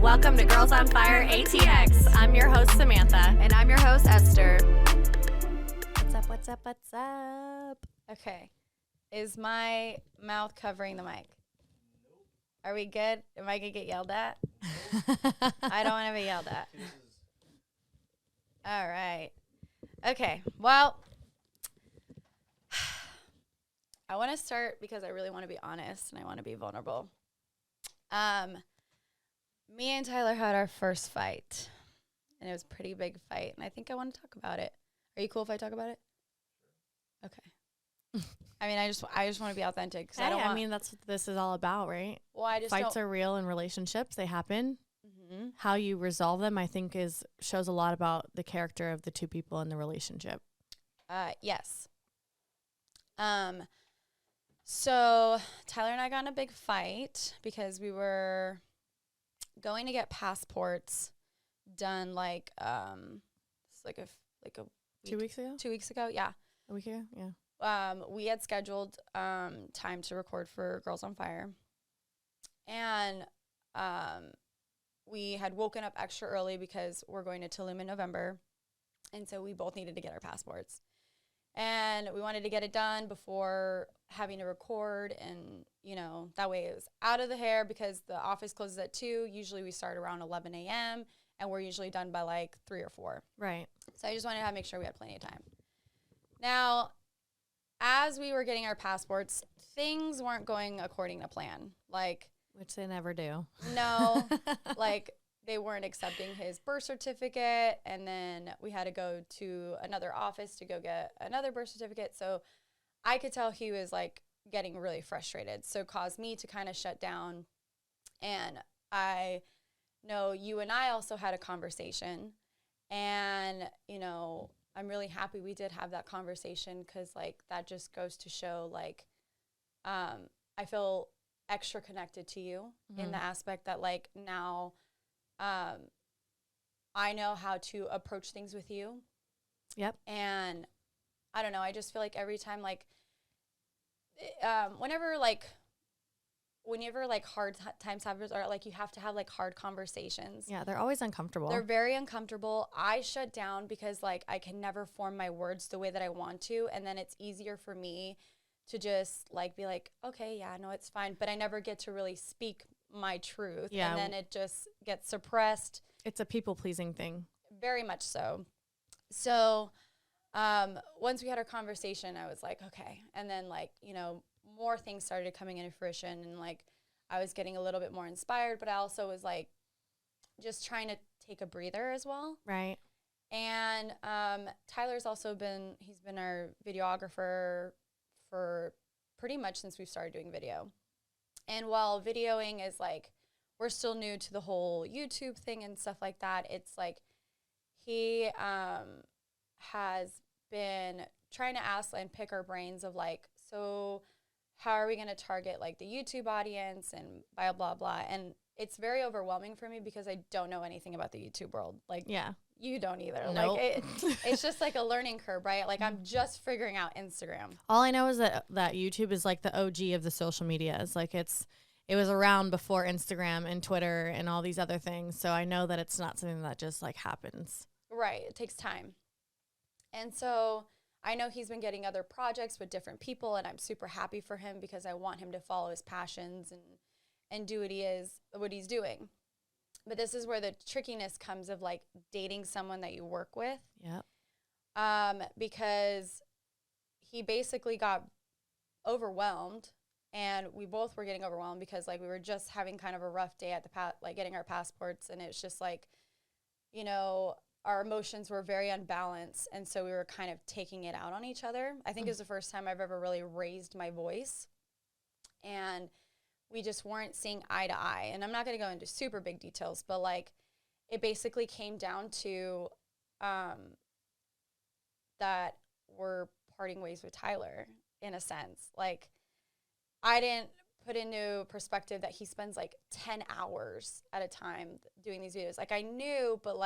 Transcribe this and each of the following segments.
Welcome to Girls on Fire ATX. I'm your host, Samantha. And I'm your host, Esther. What's up? Okay. Is my mouth covering the mic? Are we good? Am I going to get yelled at? I don't want to be yelled at. All right. Okay. Well, I want to start because I really want to be honest and I want to be vulnerable. Me and Tyler had our first fight, and it was a pretty big fight, and I think I want to talk about it. Are you cool if I talk about it? Okay. I mean, I just want to be authentic. Hey, I mean, that's what this is all about, right? Well, I just Fights are real in relationships. They happen. Mm-hmm. How you resolve them, I think, shows a lot about the character of the two people in the relationship. Yes. So Tyler and I got in a big fight because we were going to get passports done like it's like a week, 2 weeks ago? 2 weeks ago, yeah. A week ago, yeah. We had scheduled time to record for Girls on Fire, and we had woken up extra early because we're going to Tulum in November, and so we both needed to get our passports. And we wanted to get it done before having to record, and, you know, that way it was out of the hair because the office closes at 2. Usually we start around 11 a.m., and we're usually done by, like, 3 or 4. Right. So I just wanted to make sure we had plenty of time. Now, as we were getting our passports, things weren't going according to plan. Which they never do. No, they weren't accepting his birth certificate, and then we had to go to another office to go get another birth certificate. So I could tell he was getting really frustrated. So it caused me to kind of shut down. And I know you and I also had a conversation, and, you know, I'm really happy we did have that conversation because, that just goes to show, I feel extra connected to you in the aspect that, now I know how to approach things with you. Yep. And I don't know, I just feel like every time, whenever hard times happen, or you have to have hard conversations. Yeah, they're always uncomfortable. They're very uncomfortable. I shut down because I can never form my words the way that I want to, and then it's easier for me to just be okay, yeah, no, it's fine, but I never get to really speak my truth. Yeah. And then it just gets suppressed. It's a people-pleasing thing. Very much so. So once we had our conversation, I was like, okay. And then more things started coming into fruition, and I was getting a little bit more inspired, but I also was just trying to take a breather as well. Right. And Tyler's also he's been our videographer for pretty much since we've started doing video. And while videoing is we're still new to the whole YouTube thing and stuff like that, it's he has been trying to ask and pick our brains of so how are we going to target the YouTube audience and blah, blah, blah. And it's very overwhelming for me because I don't know anything about the YouTube world. Yeah. You don't either. Nope. It's just a learning curve, right? I'm just figuring out Instagram. All I know is that YouTube is the OG of the social medias. It was around before Instagram and Twitter and all these other things. So I know that it's not something that just happens. Right. It takes time. And so I know he's been getting other projects with different people, and I'm super happy for him because I want him to follow his passions and do what he's doing. But this is where the trickiness comes of dating someone that you work with. Yep. Because he basically got overwhelmed, and we both were getting overwhelmed because we were just having kind of a rough day at the getting our passports, and it's just you know, our emotions were very unbalanced, and so we were kind of taking it out on each other. I think it was the first time I've ever really raised my voice, and we just weren't seeing eye to eye. And I'm not going to go into super big details, but it basically came down to that we're parting ways with Tyler in a sense. I didn't put into perspective that he spends 10 hours at a time doing these videos. I knew, but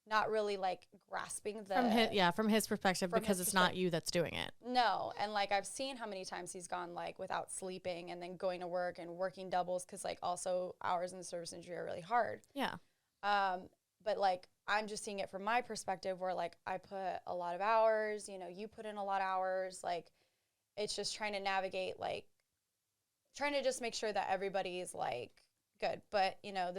not really like grasping the from his perspective, because it's not you that's doing it. No. And like I've seen how many times he's gone like without sleeping and then going to work and working doubles, because like also hours in the service industry are really hard. Yeah. But like I'm just seeing it from my perspective, where like I put a lot of hours, you know, you put in a lot of hours, like it's just trying to navigate, like trying to just make sure that everybody is like good. But you know,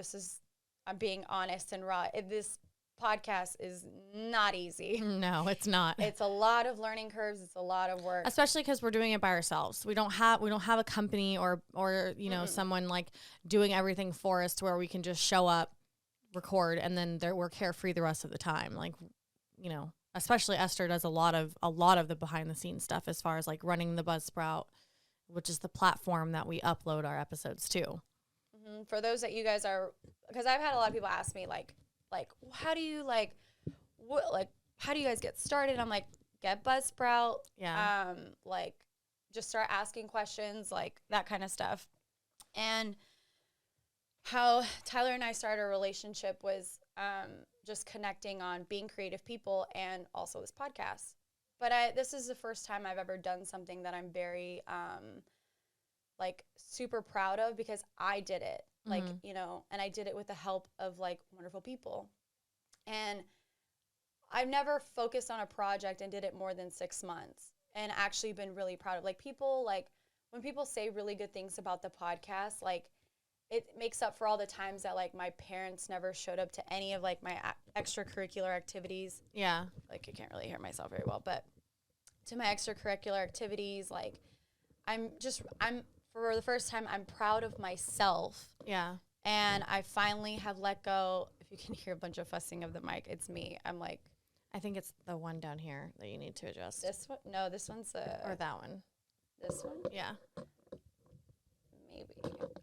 I'm being honest and raw. This podcast is not easy. No, it's not. It's a lot of learning curves. It's a lot of work, especially because we're doing it by ourselves. We don't have a company or you know, someone like doing everything for us to where we can just show up, record, and then we're carefree the rest of the time. Like, you know, especially Esther does a lot of the behind the scenes stuff as far as like running the Buzzsprout, which is the platform that we upload our episodes to. Mm-hmm. For those that you guys are, because I've had a lot of people ask me like how do you how do you guys get started? I'm like, get Buzzsprout. Yeah. Like just start asking questions, like that kind of stuff. And how Tyler and I started a relationship was just connecting on being creative people and also this podcast. But this is the first time I've ever done something that I'm very like super proud of, because I did it. Like, you know, and I did it with the help of like wonderful people. And I've never focused on a project and did it more than 6 months and actually been really proud of, like, people, like when people say really good things about the podcast, like it makes up for all the times that like my parents never showed up to any of like my extracurricular activities. Yeah. Like, you can't really hear myself very well, but to my extracurricular activities, like I'm for the first time, I'm proud of myself. Yeah. And I finally have let go. If you can hear a bunch of fussing of the mic, it's me. I'm like, I think it's the one down here that you need to adjust. This one? No, this one's or that one. This one? Yeah. Maybe.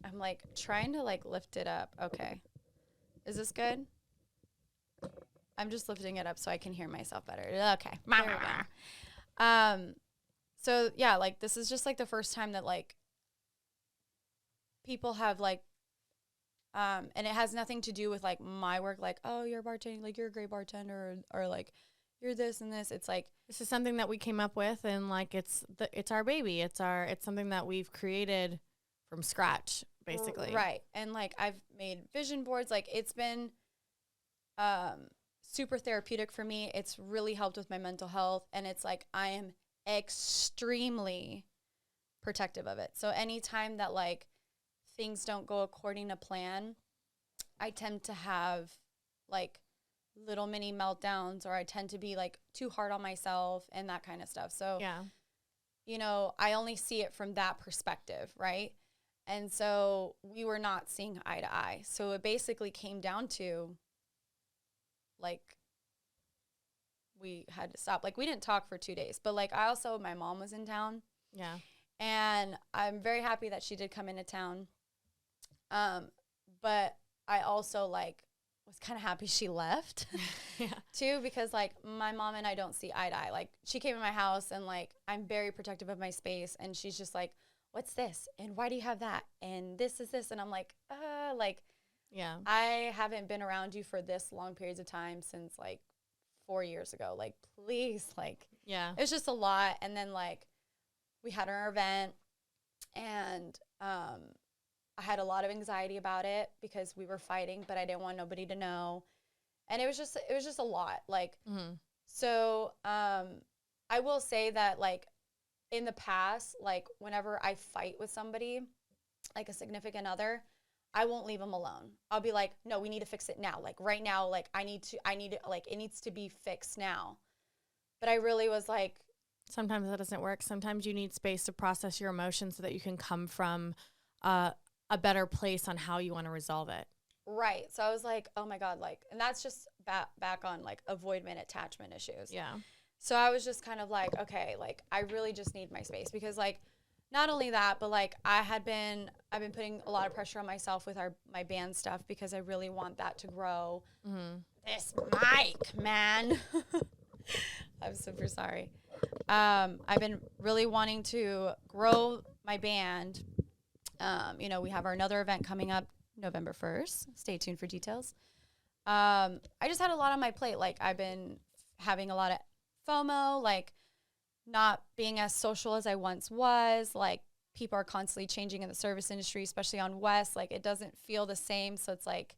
I'm like trying to like lift it up. Okay. Is this good? I'm just lifting it up so I can hear myself better. Okay. So yeah, like this is just like the first time that like people have like and it has nothing to do with like my work, like, oh, you're bartending, like you're a great bartender, or like you're this and this. It's like, this is something that we came up with, and like it's our baby. It's something that we've created from scratch, basically. Right. And like I've made vision boards. Like it's been super therapeutic for me. It's really helped with my mental health, and it's like I am extremely protective of it. So anytime that like things don't go according to plan, I tend to have like little mini meltdowns, or I tend to be like too hard on myself and that kind of stuff. So, yeah, you know, I only see it from that perspective, right? And so we were not seeing eye to eye. So it basically came down to like we had to stop. Like we didn't talk for 2 days, but like my mom was in town. Yeah. And I'm very happy that she did come into town. But I also like was kind of happy she left too, because like my mom and I don't see eye to eye. Like she came in my house and like I'm very protective of my space, and she's just like, what's this? And why do you have that? And this is this. And I'm like, yeah, I haven't been around you for this long periods of time since like 4 years ago. Like, please, like, yeah, it was just a lot. And then like we had our event, and I had a lot of anxiety about it because we were fighting, but I didn't want nobody to know. And it was just a lot. Like, so I will say that like in the past, like whenever I fight with somebody, like a significant other, I won't leave them alone. I'll be like, no, we need to fix it now. Like right now, like I need it, like it needs to be fixed now. But I really was like, sometimes that doesn't work. Sometimes you need space to process your emotions so that you can come from a better place on how you want to resolve it. Right. So I was like, oh my God, like, and that's just back on like avoidant attachment issues. Yeah. So I was just kind of like, okay, like I really just need my space, because like not only that, but like I've been putting a lot of pressure on myself with my band stuff, because I really want that to grow. This mic, man. I'm super sorry. I've been really wanting to grow my band. You know, we have another event coming up November 1st. Stay tuned for details. I just had a lot on my plate. Like, I've been having a lot of FOMO, like not being as social as I once was. Like, people are constantly changing in the service industry, especially on West. Like, it doesn't feel the same. So it's like,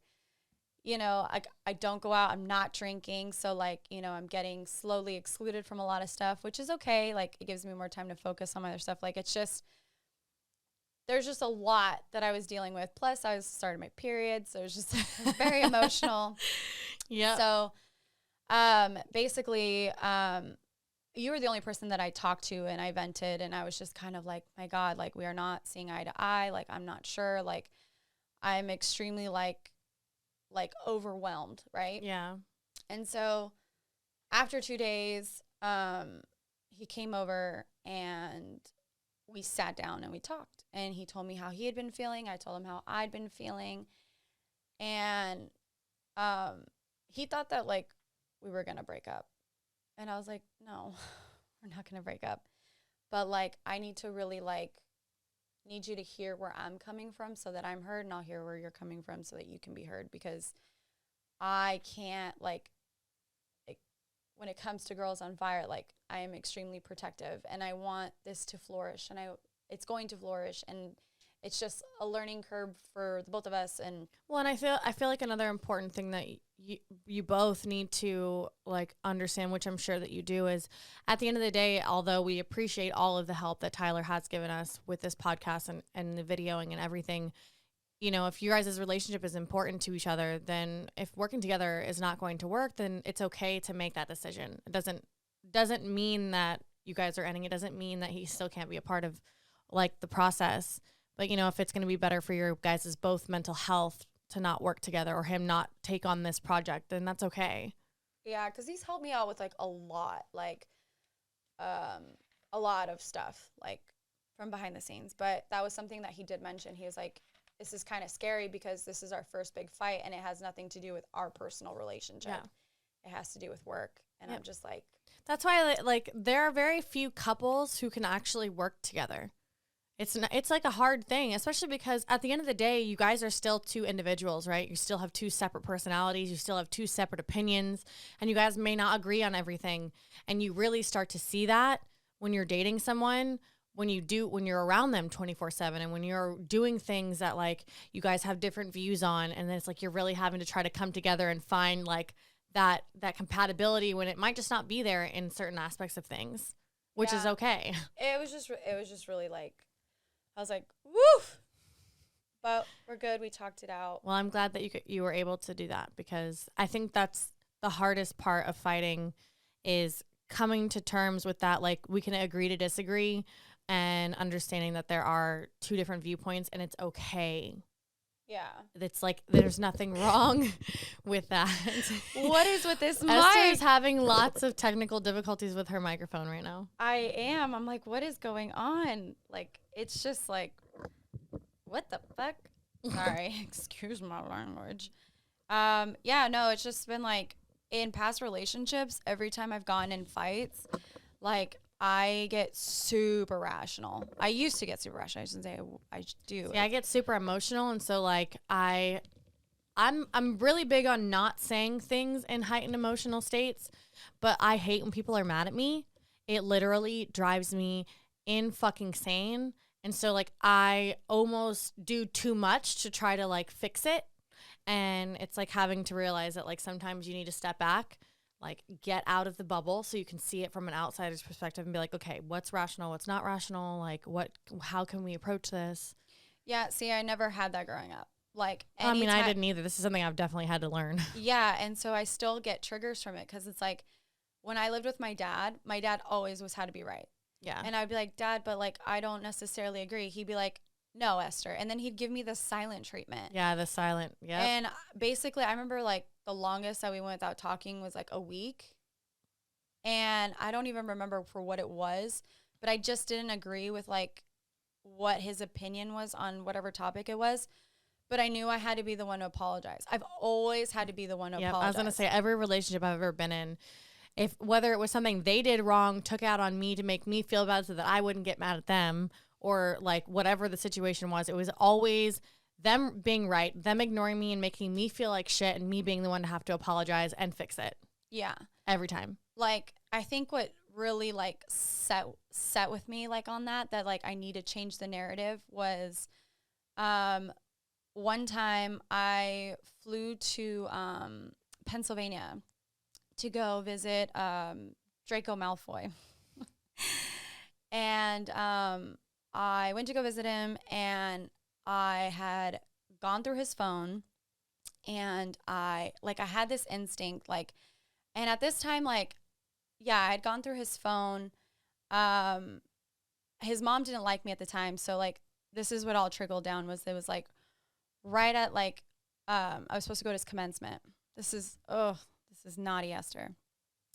you know, I don't go out. I'm not drinking. So, like, you know, I'm getting slowly excluded from a lot of stuff, which is okay. Like, it gives me more time to focus on my other stuff. Like, it's just, there's just a lot that I was dealing with. Plus, I was starting my period. So it was just very emotional. Yeah. So, basically, you were the only person that I talked to, and I vented, and I was just kind of like, my God, like, we are not seeing eye to eye. Like, I'm not sure. Like, I'm extremely like overwhelmed. Right. Yeah. And so after 2 days, he came over and we sat down and we talked, and he told me how he had been feeling. I told him how I'd been feeling. And, he thought that like we were going to break up. And I was like, no, we're not going to break up. But like, I need to really need you to hear where I'm coming from so that I'm heard, and I'll hear where you're coming from so that you can be heard, because I can't like when it comes to Girls on Fire, like, I am extremely protective, and I want this to flourish, and it's going to flourish, and it's just a learning curve for the both of us. And well, and I feel like another important thing that you both need to like understand, which I'm sure that you do, is at the end of the day, although we appreciate all of the help that Tyler has given us with this podcast and the videoing and everything, you know, if you guys' relationship is important to each other, then if working together is not going to work, then it's okay to make that decision. It doesn't mean that you guys are ending. It doesn't mean that he still can't be a part of like the process. But, you know, if it's going to be better for your guys' both mental health to not work together, or him not take on this project, then that's okay. Yeah, because he's helped me out with like a lot of stuff, like from behind the scenes. But that was something that he did mention. He was like, this is kind of scary because this is our first big fight, and it has nothing to do with our personal relationship. Yeah. It has to do with work. And I'm just like, that's why like there are very few couples who can actually work together. It's like a hard thing, especially because at the end of the day, you guys are still two individuals, right? You still have two separate personalities. You still have two separate opinions, and you guys may not agree on everything. And you really start to see that when you're dating someone, when you're around them 24/7, and when you're doing things that like you guys have different views on. And then it's like, you're really having to try to come together and find like that compatibility when it might just not be there in certain aspects of things, which is okay. It was just really like, I was like, woof. But we're good. We talked it out. Well, I'm glad that you were able to do that, because I think that's the hardest part of fighting, is coming to terms with that. Like, we can agree to disagree, and understanding that there are two different viewpoints, and it's okay. Yeah. It's like, there's nothing wrong with that. What is with this mic? Esther is having lots of technical difficulties with her microphone right now. I am. I'm like, what is going on? Like, it's just like, what the fuck? Sorry. Excuse my language. Yeah, no, it's just been like, in past relationships, every time I've gotten in fights, like, I get super rational. I used to get super rational. I shouldn't say I do. Yeah, I get super emotional, and so like I'm really big on not saying things in heightened emotional states, but I hate when people are mad at me. It literally drives me in fucking sane. And so like I almost do too much to try to like fix it. And it's like having to realize that like sometimes you need to step back, like get out of the bubble so you can see it from an outsider's perspective and be like, okay, what's rational? What's not rational? Like how can we approach this? Yeah. See, I never had that growing up. Like, I mean, I didn't either. This is something I've definitely had to learn. Yeah. And so I still get triggers from it. 'Cause it's like, when I lived with my dad always had to be right. Yeah. And I'd be like, Dad, but like, I don't necessarily agree. He'd be like, no, Esther. And then he'd give me the silent treatment. Yeah, the silent. Yeah. And basically, I remember like the longest that we went without talking was like a week. And I don't even remember for what it was, but I just didn't agree with like what his opinion was on whatever topic it was. But I knew I had to be the one to apologize. I've always had to be the one to apologize. I was going to say, every relationship I've ever been in, if whether it was something they did wrong, took out on me to make me feel bad so that I wouldn't get mad at them, or like whatever the situation was, it was always them being right, them ignoring me and making me feel like shit, and me being the one to have to apologize and fix it. Yeah. Every time. Like, I think what really like set with me like on that like I need to change the narrative was one time I flew to Pennsylvania to go visit Draco Malfoy. And I went to go visit him, and I had gone through his phone, and I had this instinct, like, and at this time, like, yeah, I had gone through his phone. His mom didn't like me at the time, so like this is what all trickled down was it was like right at like I was supposed to go to his commencement. This is naughty, Esther.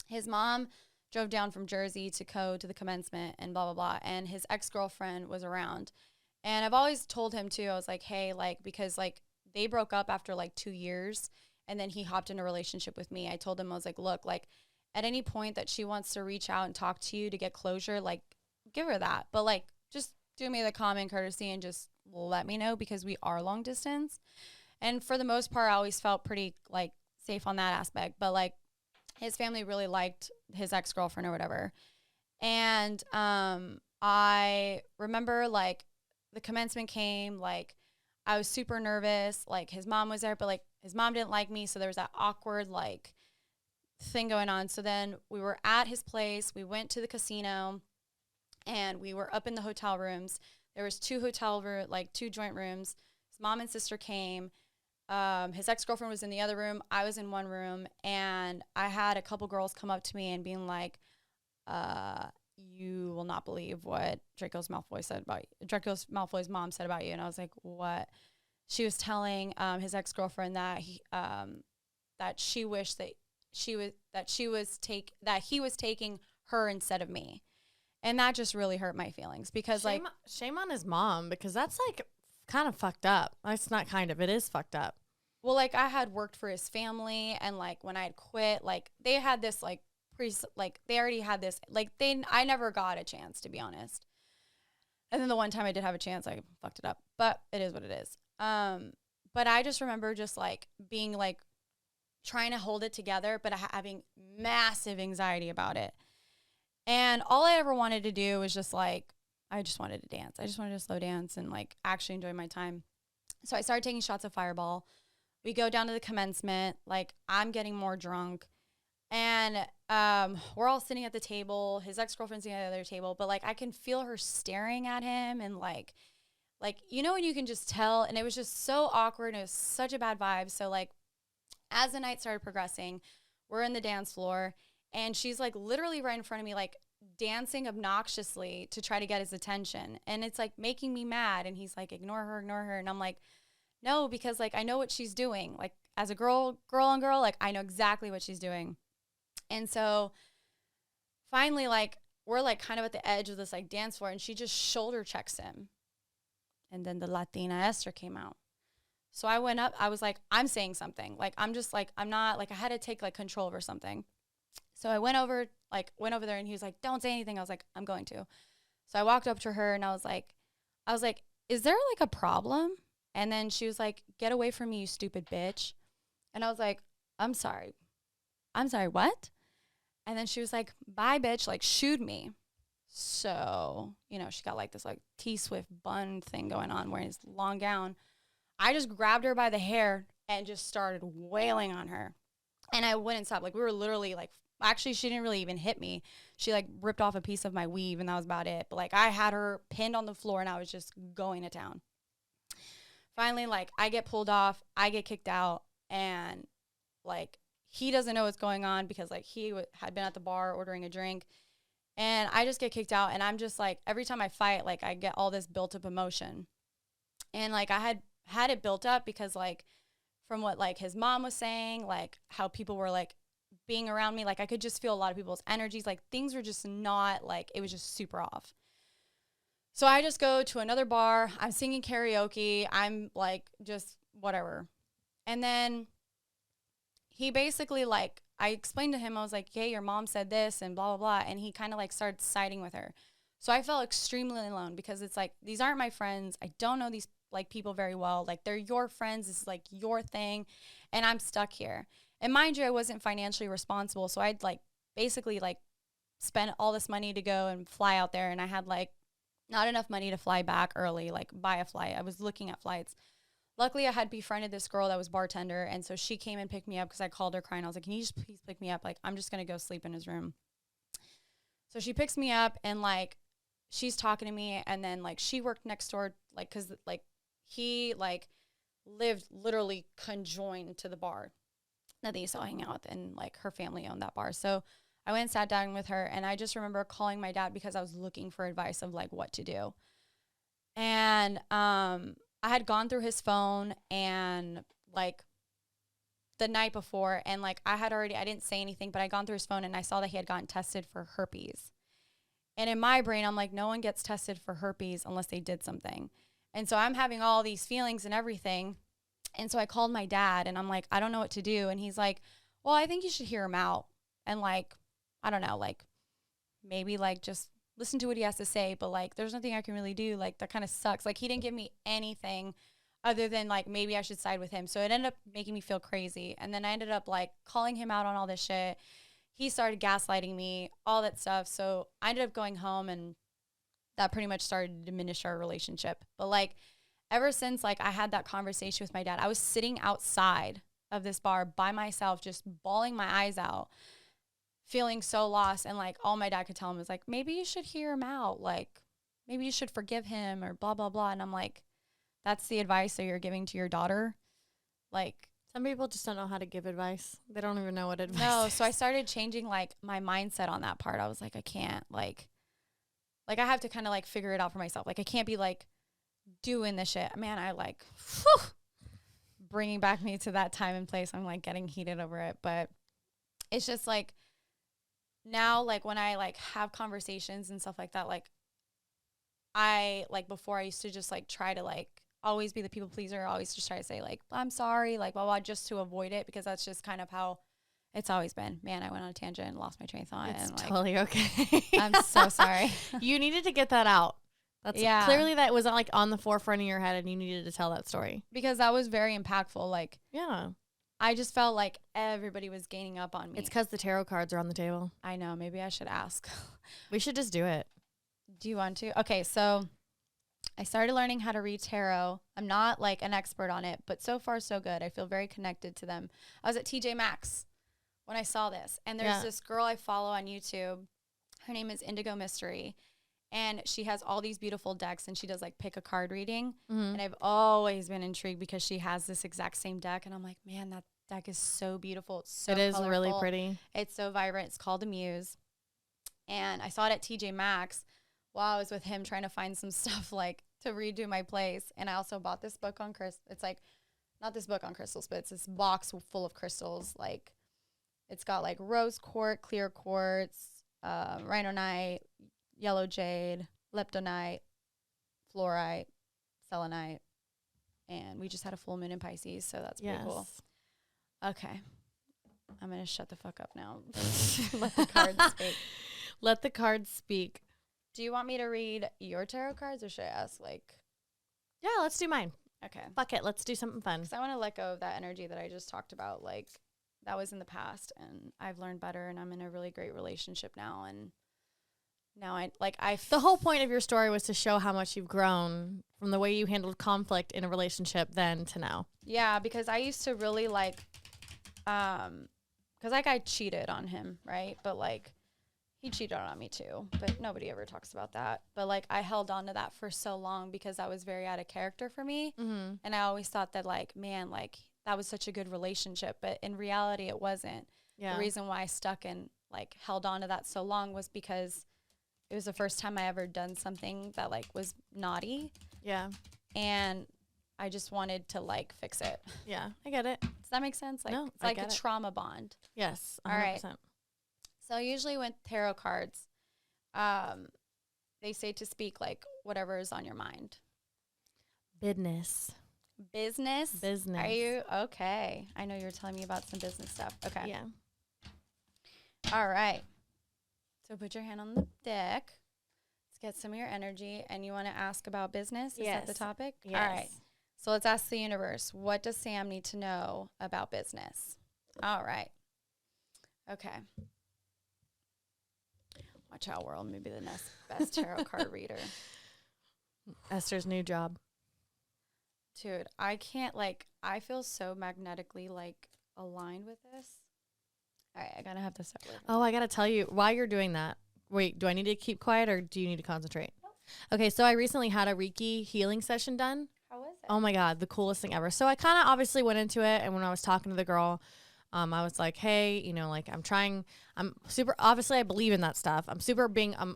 His mom drove down from Jersey to go to the commencement and blah blah blah, and his ex-girlfriend was around. And I've always told him too, I was like, hey, like, because like they broke up after like 2 years, and then he hopped in a relationship with me. I told him, I was like, look, like at any point that she wants to reach out and talk to you to get closure, like give her that. But like just do me the common courtesy and just let me know, because we are long distance. And for the most part, I always felt pretty like safe on that aspect. But like his family really liked his ex-girlfriend or whatever. And I remember like the commencement came, like I was super nervous. Like his mom was there, but like his mom didn't like me. So there was that awkward like thing going on. So then we were at his place. We went to the casino, and we were up in the hotel rooms. There was two joint rooms. His mom and sister came. His ex-girlfriend was in the other room. I was in one room, and I had a couple girls come up to me and being like, you will not believe what Draco Malfoy's mom said about you. And I was like, what? She was telling his ex-girlfriend that he wished that he was taking her instead of me. And that just really hurt my feelings, because shame on his mom, because that's like kind of fucked up. It's not kind of, it is fucked up. Well, like I had worked for his family, and like when I had quit, like they had this like they already had this, like I never got a chance, to be honest. And then the one time I did have a chance, I fucked it up, but it is what it is. But I just remember just like being like trying to hold it together, but having massive anxiety about it. And all I ever wanted to do was just like, I just wanted to dance. I just wanted to slow dance and like actually enjoy my time. So I started taking shots of Fireball. We go down to the commencement, like I'm getting more drunk, and we're all sitting at the table. His ex-girlfriend's sitting at the other table, but like I can feel her staring at him, and like you know when you can just tell, and it was just so awkward, and it was such a bad vibe. So like as the night started progressing, we're in the dance floor, and she's like literally right in front of me, like dancing obnoxiously to try to get his attention. And it's like making me mad. And he's like, ignore her. And I'm like, no, because like I know what she's doing. Like as a girl on girl, like I know exactly what she's doing. And so finally, like we're like kind of at the edge of this like dance floor, and she just shoulder checks him. And then the Latina Esther came out. So I went up, I was like, I'm saying something. Like, I'm just like, I'm not, like, I had to take like control over something. So I went over there, and he was like, don't say anything. I was like, I'm going to. So I walked up to her, and I was like, is there like a problem? And then she was like, get away from me, you stupid bitch. And I was like, I'm sorry, what? And then she was like, bye, bitch, like shooed me. So, you know, she got like this like T-Swift bun thing going on, wearing this long gown. I just grabbed her by the hair and just started wailing on her. And I wouldn't stop. Like we were literally like, actually she didn't really even hit me. She like ripped off a piece of my weave, and that was about it. But like I had her pinned on the floor, and I was just going to town. Finally, like I get pulled off, I get kicked out, and like he doesn't know what's going on, because like he had been at the bar ordering a drink. And I just get kicked out, and I'm just like, every time I fight, like I get all this built up emotion. And like I had it built up because like from what like his mom was saying, like how people were like being around me, like I could just feel a lot of people's energies. Like things were just not like, it was just super off. So I just go to another bar. I'm singing karaoke. I'm like, just whatever. And then he basically like, I explained to him, I was like, hey, your mom said this and blah, blah, blah. And he kind of like started siding with her. So I felt extremely alone, because it's like, these aren't my friends. I don't know these like people very well. Like they're your friends. This is like your thing. And I'm stuck here. And mind you, I wasn't financially responsible. So I'd like basically like spend all this money to go and fly out there. And I had like not enough money to fly back early, like buy a flight. I was looking at flights. Luckily, I had befriended this girl that was bartender. And so she came and picked me up because I called her crying. I was like, can you just please pick me up? Like, I'm just going to go sleep in his room. So she picks me up and like, she's talking to me. And then like, she worked next door, like, cause like he like lived literally conjoined to the bar that they used to hang out with. And like her family owned that bar. So I went and sat down with her. And I just remember calling my dad because I was looking for advice of like what to do. And, I had gone through his phone and like the night before and like I didn't say anything, but I gone through his phone and I saw that he had gotten tested for herpes. And in my brain, I'm like, no one gets tested for herpes unless they did something. And so I'm having all these feelings and everything. And so I called my dad and I'm like, I don't know what to do. And he's like, well, I think you should hear him out. And like, I don't know, like maybe like just listen to what he has to say, but like there's nothing I can really do. Like that kind of sucks. Like he didn't give me anything other than like maybe I should side with him. So it ended up making me feel crazy. And then I ended up like calling him out on all this shit. He started gaslighting me, all that stuff. So I ended up going home and that pretty much started to diminish our relationship. But like ever since like I had that conversation with my dad, I was sitting outside of this bar by myself, just bawling my eyes out, feeling so lost. And like all my dad could tell him was like, maybe you should hear him out. Like maybe you should forgive him or blah, blah, blah. And I'm like, that's the advice that you're giving to your daughter. Like some people just don't know how to give advice. They don't even know what advice is. So I started changing like my mindset on that part. I was like, I can't like I have to kind of like figure it out for myself. Like I can't be like doing this shit. Man, I like bringing back me to that time and place. I'm like getting heated over it. But it's just like, now, like, when I, like, have conversations and stuff like that, like, I, like, before I used to just, like, try to, like, always be the people pleaser, always just try to say, like, I'm sorry, like, blah, blah, just to avoid it, because that's just kind of how it's always been. Man, I went on a tangent and lost my train of thought. It's and, like, totally okay. I'm so sorry. You needed to get that out. That's clearly that was, like, on the forefront of your head, and you needed to tell that story. Because that was very impactful, like. Yeah. I just felt like everybody was gaining up on me. It's because the tarot cards are on the table. I know. Maybe I should ask. We should just do it. Do you want to? Okay, so I started learning how to read tarot. I'm not like an expert on it, but so far so good. I feel very connected to them. I was at TJ Maxx when I saw this, and there's this girl I follow on YouTube. Her name is Indigo Mystery, and she has all these beautiful decks, and she does like pick a card reading. Mm-hmm. And I've always been intrigued because she has this exact same deck, and I'm like, man, that deck is so beautiful. It's so colorful. Really pretty. It's so vibrant. It's called a Muse. And I saw it at TJ Maxx while I was with him trying to find some stuff like to redo my place. And I also bought this book on crystals. It's like, not this book on crystals, but it's this box full of crystals. Like, it's got like rose quartz, clear quartz, rhinonite, yellow jade, leptonite, fluorite, selenite. And we just had a full moon in Pisces, so that's pretty cool. Okay. I'm going to shut the fuck up now. Let the cards speak. Let the cards speak. Do you want me to read your tarot cards, or should I ask, like... Yeah, let's do mine. Okay. Fuck it. Let's do something fun. Because I want to let go of that energy that I just talked about. Like, that was in the past, and I've learned better, and I'm in a really great relationship now, and now the whole point of your story was to show how much you've grown from the way you handled conflict in a relationship then to now. Yeah, because I used to really, like... because, like, I cheated on him, right? But, like... He cheated on me too, but nobody ever talks about that. But like I held on to that for so long because that was very out of character for me. Mm-hmm. And I always thought that like, man, like that was such a good relationship. But in reality, it wasn't. Yeah. The reason why I stuck and like held on to that so long was because it was the first time I ever done something that like was naughty. Yeah. And I just wanted to like fix it. Yeah, I get it. Does that make sense? Like, no, it's like a trauma bond. Yes, 100%. All right. So usually with tarot cards, they say to speak like whatever is on your mind. Business. Business? Business. Are you? Okay. I know you're telling me about some business stuff. Okay. Yeah. All right. So put your hand on the deck. get some of your energy, and you want to ask about business? Is that the topic? Yes. All right. So let's ask the universe. What does Sam need to know about business? All right. Okay. Watch out, world. Maybe the next best tarot card reader. Esther's new job. Dude, I can't, like, I feel so magnetically, like, aligned with this. All right, I gotta have this over. Oh, I gotta tell you, while you're doing that, wait, do I need to keep quiet or do you need to concentrate? Nope. Okay, so I recently had a Reiki healing session done. How was it? Oh my God, the coolest thing ever. So I kind of obviously went into it, and when I was talking to the girl, I was like, hey, you know, like I'm super, obviously I believe in that stuff. I'm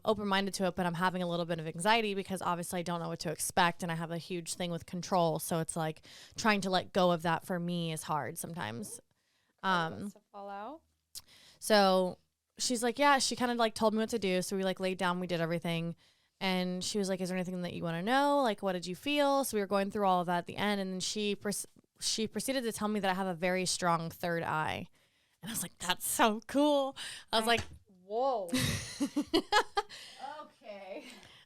open-minded to it, but I'm having a little bit of anxiety because obviously I don't know what to expect, and I have a huge thing with control. So it's like trying to let go of that for me is hard sometimes. To fall out. So she's like, yeah, she kind of like told me what to do. So we like laid down, we did everything. And she was like, is there anything that you want to know? Like, what did you feel? So we were going through all of that at the end. And then she proceeded to tell me that I have a very strong third eye. And I was like, that's so cool. I was like, whoa.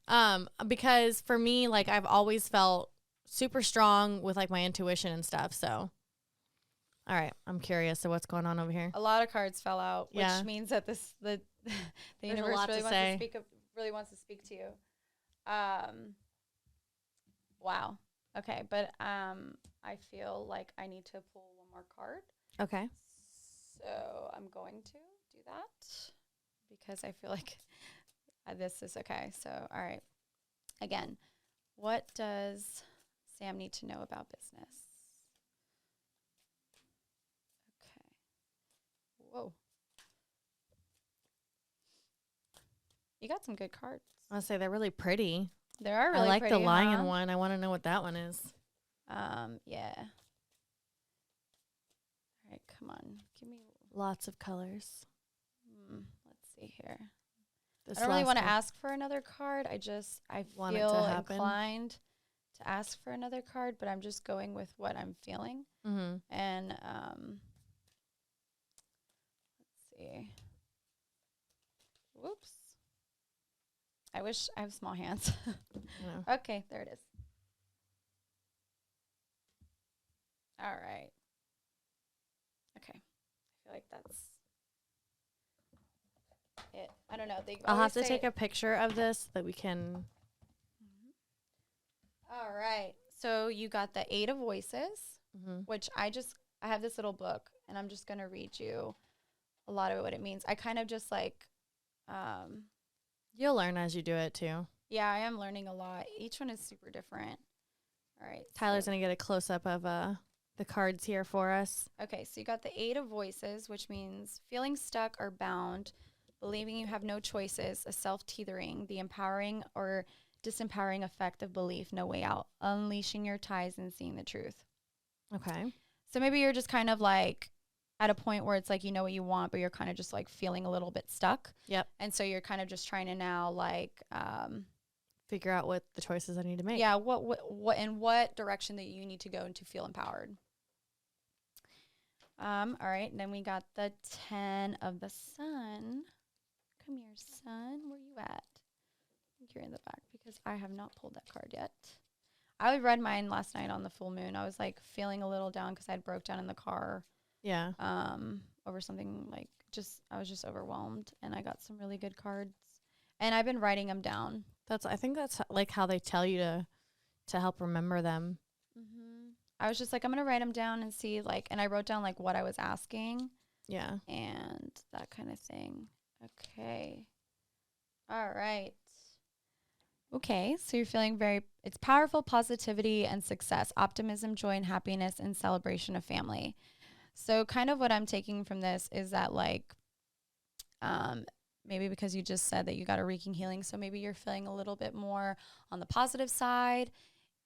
Okay. Because for me, like, I've always felt super strong with like my intuition and stuff. So, all right, I'm curious. So what's going on over here? A lot of cards fell out, which means that the universe really wants to speak to you. Wow. Okay, but I feel like I need to pull one more card. Okay. So I'm going to do that because I feel like this is okay. So, all right. Again, what does Sam need to know about business? Okay. Whoa. You got some good cards. I'll say they're really pretty. They are really pretty. I like pretty, the lion huh? one. I want to know what that one is. Yeah. All right, come on. Give me lots of colors. Let's see here. This I don't really want to ask for another card. I feel inclined to ask for another card, but I'm just going with what I'm feeling. Mm-hmm. And let's see. Whoops. I wish I have small hands. Okay, there it is. All right. Okay. I feel like that's it. I don't know. I'll have to take a picture of this so that we can. All right. So you got the 8 of Voices, which I have this little book, and I'm just going to read you a lot of what it means. I kind of just like. You'll learn as you do it too. Yeah, I am learning a lot. Each one is super different. All right. Tyler's going to get a close-up of the cards here for us. Okay, so you got the 8 of Voices, which means feeling stuck or bound, believing you have no choices, a self-teethering, the empowering or disempowering effect of belief, no way out, unleashing your ties and seeing the truth. Okay. So maybe you're just kind of like at a point where it's like you know what you want, but you're kind of just like feeling a little bit stuck. Yep. And so you're kind of just trying to now like figure out what the choices I need to make. Yeah, what in what direction that you need to go to feel empowered. All right, and then we got the 10 of the Sun. Come here, Sun. Where you at? I think you're in the back because I have not pulled that card yet. I read mine last night on the full moon. I was like feeling a little down because I had broke down in the car. Yeah. Over something like I was just overwhelmed, and I got some really good cards, and I've been writing them down. I think that's like how they tell you to help remember them. I was just like, I'm going to write them down and see and I wrote down like what I was asking. Yeah. And that kind of thing. Okay. All right. Okay. So you're feeling it's powerful positivity and success, optimism, joy, and happiness, and celebration of family. So kind of what I'm taking from this is that maybe because you just said that you got a Reiki healing, so maybe you're feeling a little bit more on the positive side,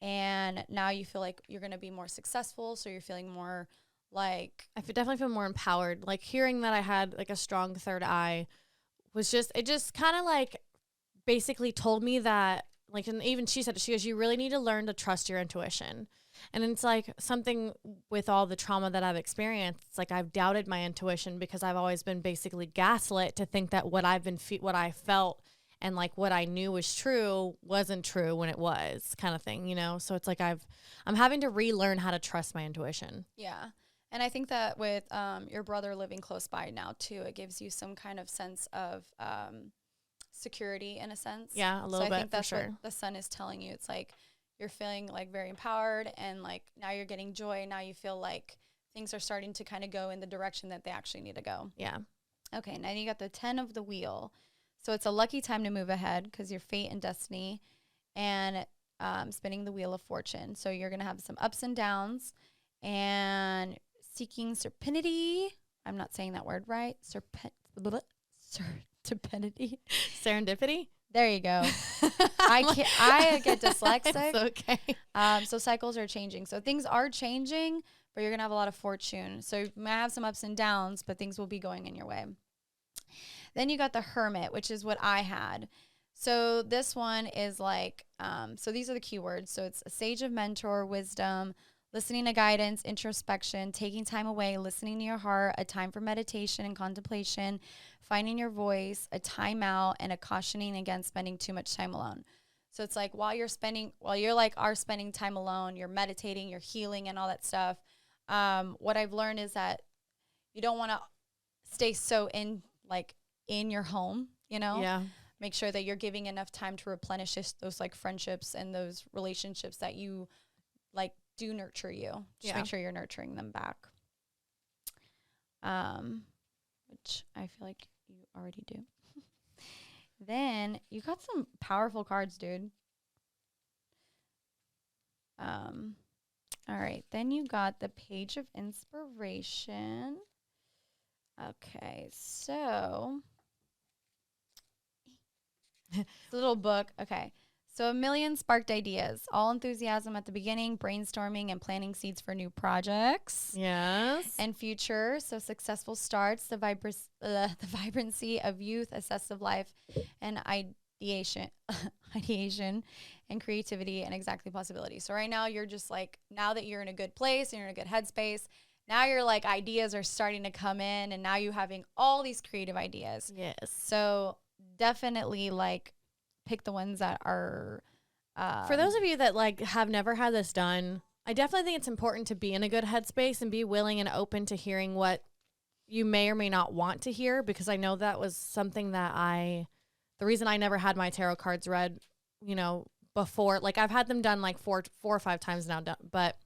and now you feel like you're going to be more successful, so you're feeling more like... I definitely feel more empowered. Like hearing that I had like a strong third eye it just kind of like basically told me that, like, and even she said, she goes, you really need to learn to trust your intuition. And it's like something with all the trauma that I've experienced. It's like I've doubted my intuition because I've always been basically gaslit to think that what I felt and like what I knew was true wasn't true when it was, kind of thing, you know? So it's like I'm having to relearn how to trust my intuition. Yeah. And I think that with your brother living close by now too, it gives you some kind of sense of security in a sense. Yeah, a little bit, I think that's for sure. what the sun is telling you. It's like you're feeling like very empowered, and like now you're getting joy. Now you feel like things are starting to kind of go in the direction that they actually need to go. Yeah. Okay, now you got the 10 of the wheel. So it's a lucky time to move ahead because your fate and destiny, and spinning the wheel of fortune. So you're going to have some ups and downs, and seeking serendipity. I'm not saying that word right. Serendipity. Serendipity? There you go. I get dyslexic. It's okay. So cycles are changing. So things are changing, but you're going to have a lot of fortune. So you might have some ups and downs, but things will be going in your way. Then you got the hermit, which is what I had. So this one is like, so these are the keywords. So it's a sage of mentor, wisdom, listening to guidance, introspection, taking time away, listening to your heart, a time for meditation and contemplation, finding your voice, a timeout, and a cautioning against spending too much time alone. So it's like while you're spending time alone, you're meditating, you're healing and all that stuff. What I've learned is that you don't want to stay so in your home, you know? Yeah. Make sure that you're giving enough time to replenish those like friendships and those relationships that you like do nurture you. Just make sure you're nurturing them back. Which I feel like you already do. Then you got some powerful cards, dude. All right. Then you got the Page of Inspiration. Okay, so it's a little book. Okay. So 1 million sparked ideas, all enthusiasm at the beginning, brainstorming and planting seeds for new projects. Yes. And future. So successful starts, the vibrancy of youth, assistive life, and ideation and creativity and exactly possibility. So right now you're just like, now that you're in a good place and you're in a good headspace, now you're like ideas are starting to come in, and now you're having all these creative ideas. Yes. So definitely like pick the ones that are for those of you that like have never had this done, I definitely think it's important to be in a good headspace and be willing and open to hearing what you may or may not want to hear, because I know that was something that the reason I never had my tarot cards read, you know, before, like I've had them done like four or five times now, but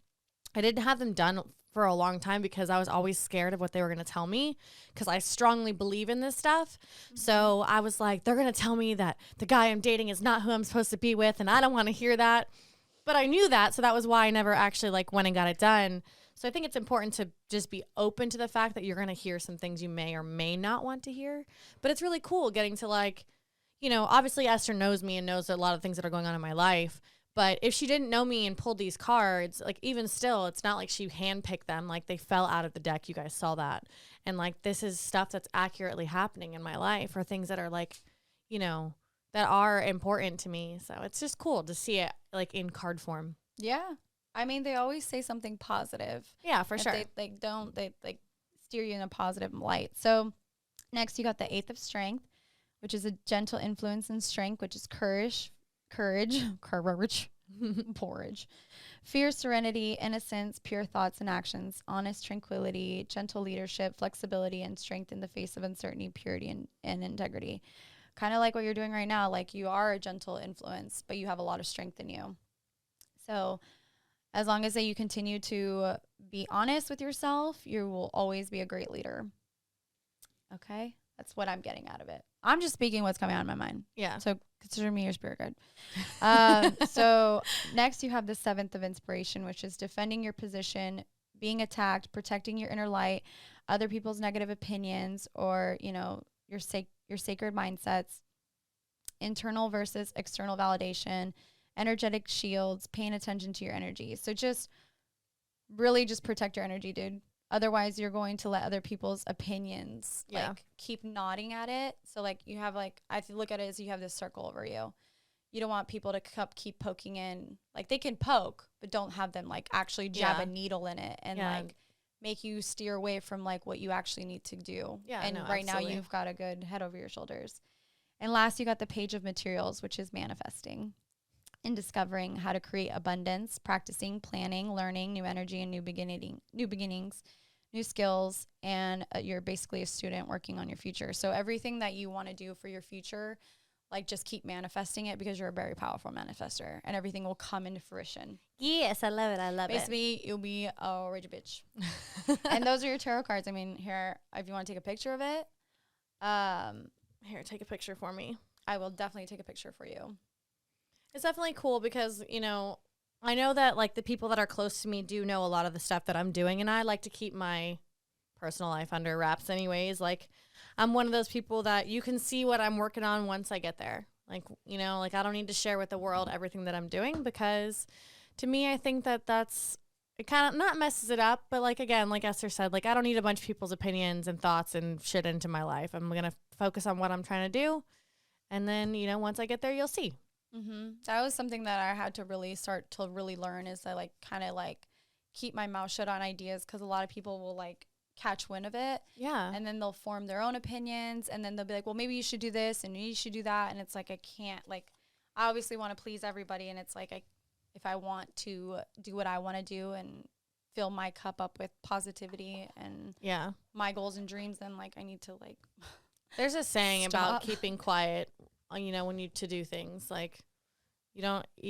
I didn't have them done for a long time because I was always scared of what they were going to tell me, because I strongly believe in this stuff. Mm-hmm. So I was like, they're going to tell me that the guy I'm dating is not who I'm supposed to be with, and I don't want to hear that. But I knew that, so that was why I never actually like went and got it done. So I think it's important to just be open to the fact that you're going to hear some things you may or may not want to hear. But it's really cool getting to like, you know, obviously Esther knows me and knows a lot of things that are going on in my life. But if she didn't know me and pulled these cards, like even still, it's not like she handpicked them. Like they fell out of the deck. You guys saw that. And like this is stuff that's accurately happening in my life, or things that are like, you know, that are important to me. So it's just cool to see it like in card form. Yeah. I mean, they always say something positive. Yeah, for sure. They like steer you in a positive light. So next you got the 8th of Strength, which is a gentle influence and strength, which is courage, porridge, fear, serenity, innocence, pure thoughts and actions, honest tranquility, gentle leadership, flexibility, and strength in the face of uncertainty, purity, and integrity. Kind of like what you're doing right now. Like you are a gentle influence, but you have a lot of strength in you. So as long as that you continue to be honest with yourself, you will always be a great leader. Okay? That's what I'm getting out of it. I'm just speaking what's coming out of my mind. Yeah. So consider me your spirit guide. So next you have the 7th of Inspiration, which is defending your position, being attacked, protecting your inner light, other people's negative opinions, or, you know, your sacred mindsets, internal versus external validation, energetic shields, paying attention to your energy. So just really just protect your energy, dude. Otherwise, you're going to let other people's opinions like keep nodding at it. So like you have like, I look at it as you have this circle over you. You don't want people to keep poking in. Like they can poke, but don't have them like actually jab a needle in it and like make you steer away from like what you actually need to do. Yeah, and no, right absolutely. now you've got a good head over your shoulders. And last, you got the page of materials, which is manifesting and discovering how to create abundance, practicing, planning, learning, new energy and new beginnings, new skills. And you're basically a student working on your future. So everything that you want to do for your future, like just keep manifesting it because you're a very powerful manifester and everything will come into fruition. Yes, I love it. I love Basically, you'll be a rich bitch. And those are your tarot cards. I mean, here, if you want to take a picture of it, Here, take a picture for me. I will definitely take a picture for you. It's definitely cool because, you know, I know that like the people that are close to me do know a lot of the stuff that I'm doing, and I like to keep my personal life under wraps anyways. Like, I'm one of those people that you can see what I'm working on once I get there. Like, you know, like I don't need to share with the world everything that I'm doing because to me, I think that it kind of not messes it up. But like, again, like Esther said, like I don't need a bunch of people's opinions and thoughts and shit into my life. I'm going to focus on what I'm trying to do. And then, you know, once I get there, you'll see. Mm-hmm. That was something that I had to really start to really learn is to like kind of like keep my mouth shut on ideas because a lot of people will like catch wind of it. Yeah. And then they'll form their own opinions and then they'll be like, well, maybe you should do this and you should do that. And it's like, I can't, like, I obviously want to please everybody. And it's like, if I want to do what I want to do and fill my cup up with positivity and my goals and dreams, then like I need to like. There's a saying about keeping quiet, you know, when you to do things like you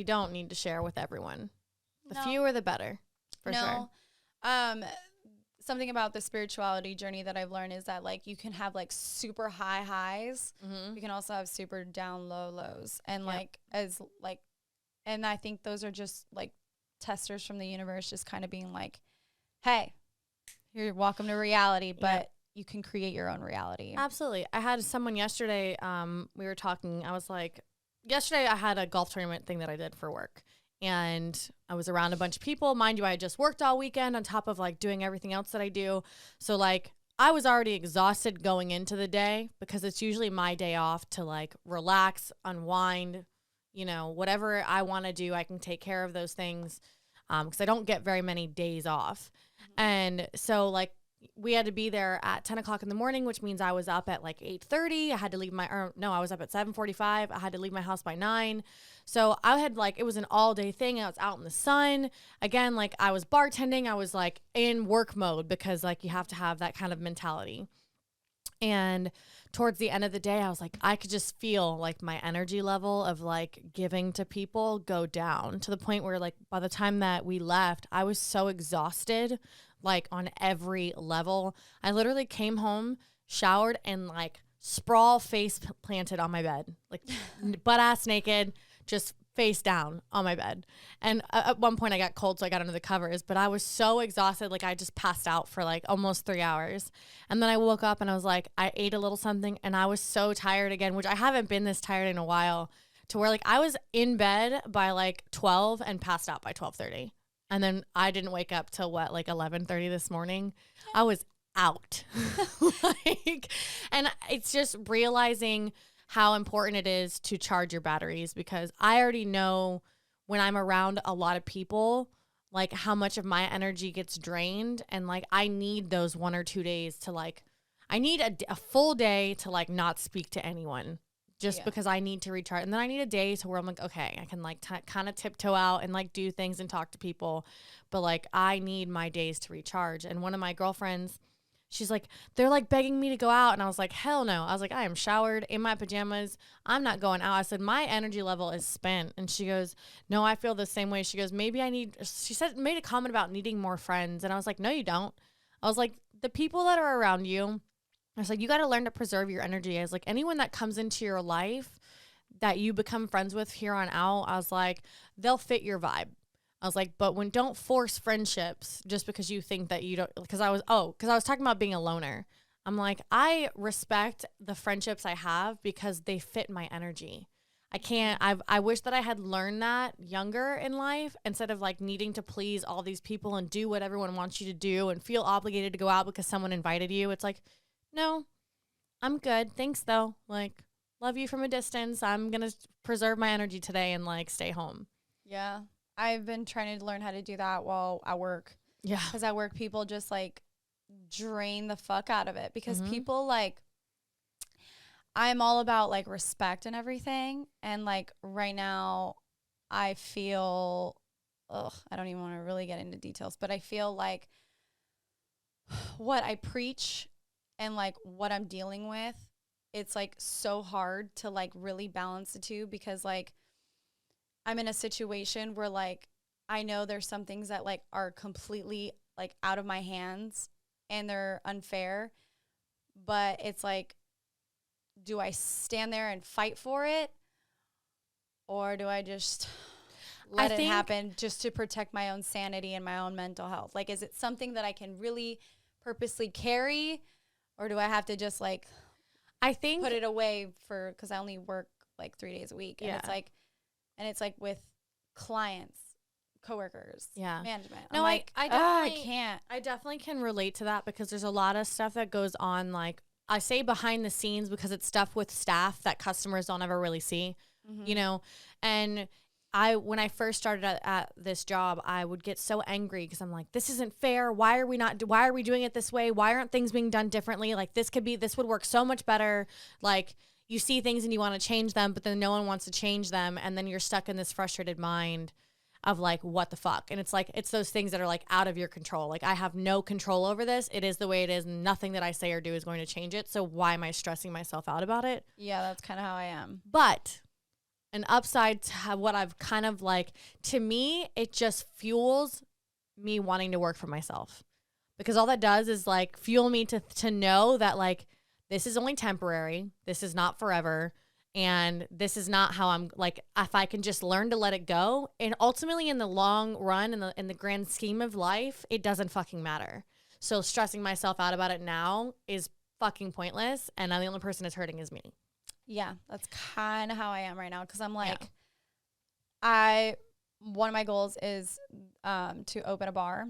don't need to share with everyone. The fewer the better, for sure. Something about the spirituality journey that I've learned is that like you can have like super high highs. Mm-hmm. You can also have super down low lows. And and I think those are just like testers from the universe just kind of being like, hey, you're welcome to reality, but you can create your own reality. Absolutely. I had someone yesterday, we were talking, I was like, yesterday I had a golf tournament thing that I did for work. And I was around a bunch of people. Mind you, I had just worked all weekend on top of like doing everything else that I do. So like I was already exhausted going into the day because it's usually my day off to like relax, unwind, you know, whatever I want to do, I can take care of those things because I don't get very many days off. Mm-hmm. And so like we had to be there at 10 o'clock in the morning, which means I was up at like 8:30. I had to leave I was up at 7:45. I had to leave my house by 9. So I had like, it was an all day thing. I was out in the sun. Again, like I was bartending. I was like in work mode because like you have to have that kind of mentality. And towards the end of the day, I was like, I could just feel like my energy level of like giving to people go down to the point where like by the time that we left, I was so exhausted, like on every level. I literally came home, showered, and like sprawl face planted on my bed, like butt ass naked, just face down on my bed. And at one point I got cold, so I got under the covers, but I was so exhausted. Like I just passed out for like almost 3 hours. And then I woke up and I was like, I ate a little something and I was so tired again, which I haven't been this tired in a while, to where like I was in bed by like 12 and passed out by 12:30. And then I didn't wake up till like 11:30 this morning. I was out. And it's just realizing how important it is to charge your batteries, because I already know when I'm around a lot of people, like how much of my energy gets drained. And like, I need those 1 or 2 days to like, I need a full day to like not speak to anyone just because I need to recharge. And then I need a day to where I'm like, okay, I can like kind of tiptoe out and like do things and talk to people. But like, I need my days to recharge. And one of my girlfriends, she's like, they're like begging me to go out. And I was like, hell no. I was like, I am showered in my pajamas. I'm not going out. I said, my energy level is spent. And she goes, no, I feel the same way. She goes, made a comment about needing more friends. And I was like, no, you don't. I was like, the people that are around you, I was like, you got to learn to preserve your energy. I was like, anyone that comes into your life that you become friends with here on out, I was like, they'll fit your vibe. I was like, but don't force friendships just because you think that you don't, because I was talking about being a loner. I'm like, I respect the friendships I have because they fit my energy. I wish that I had learned that younger in life instead of like needing to please all these people and do what everyone wants you to do and feel obligated to go out because someone invited you. It's like, no, I'm good. Thanks though. Like, love you from a distance. I'm going to preserve my energy today and like stay home. Yeah. I've been trying to learn how to do that while I work. Yeah. Because at work, people just like drain the fuck out of it because people like, I'm all about like respect and everything. And like right now I feel, I don't even want to really get into details, but I feel like what I preach and like what I'm dealing with, it's like so hard to like really balance the two, because like I'm in a situation where like I know there's some things that like are completely like out of my hands and they're unfair, but it's like, do I stand there and fight for it, or do I just let it happen just to protect my own sanity and my own mental health? Like, is it something that I can really purposely carry, or do I have to just like put it away for, because I only work like 3 days a week, and it's like with clients, coworkers, management. No, like, I can't. I definitely can relate to that, because there's a lot of stuff that goes on, like I say behind the scenes, because it's stuff with staff that customers don't ever really see, you know. And when I first started at this job, I would get so angry because I'm like, this isn't fair. Why are we doing it this way? Why aren't things being done differently? Like, this would work so much better. Like, you see things and you want to change them, but then no one wants to change them. And then you're stuck in this frustrated mind of like, what the fuck? And it's like, it's those things that are like out of your control. Like, I have no control over this. It is the way it is. Nothing that I say or do is going to change it. So why am I stressing myself out about it? Yeah, that's kind of how I am. But an upside to what I've kind of like, to me, it just fuels me wanting to work for myself, because all that does is like fuel me to know that like, this is only temporary. This is not forever. And this is not how I'm like, if I can just learn to let it go. And ultimately in the long run, in the grand scheme of life, it doesn't fucking matter. So stressing myself out about it now is fucking pointless. And the only person that's hurting is me. Yeah, that's kind of how I am right now, because I'm like, one of my goals is to open a bar.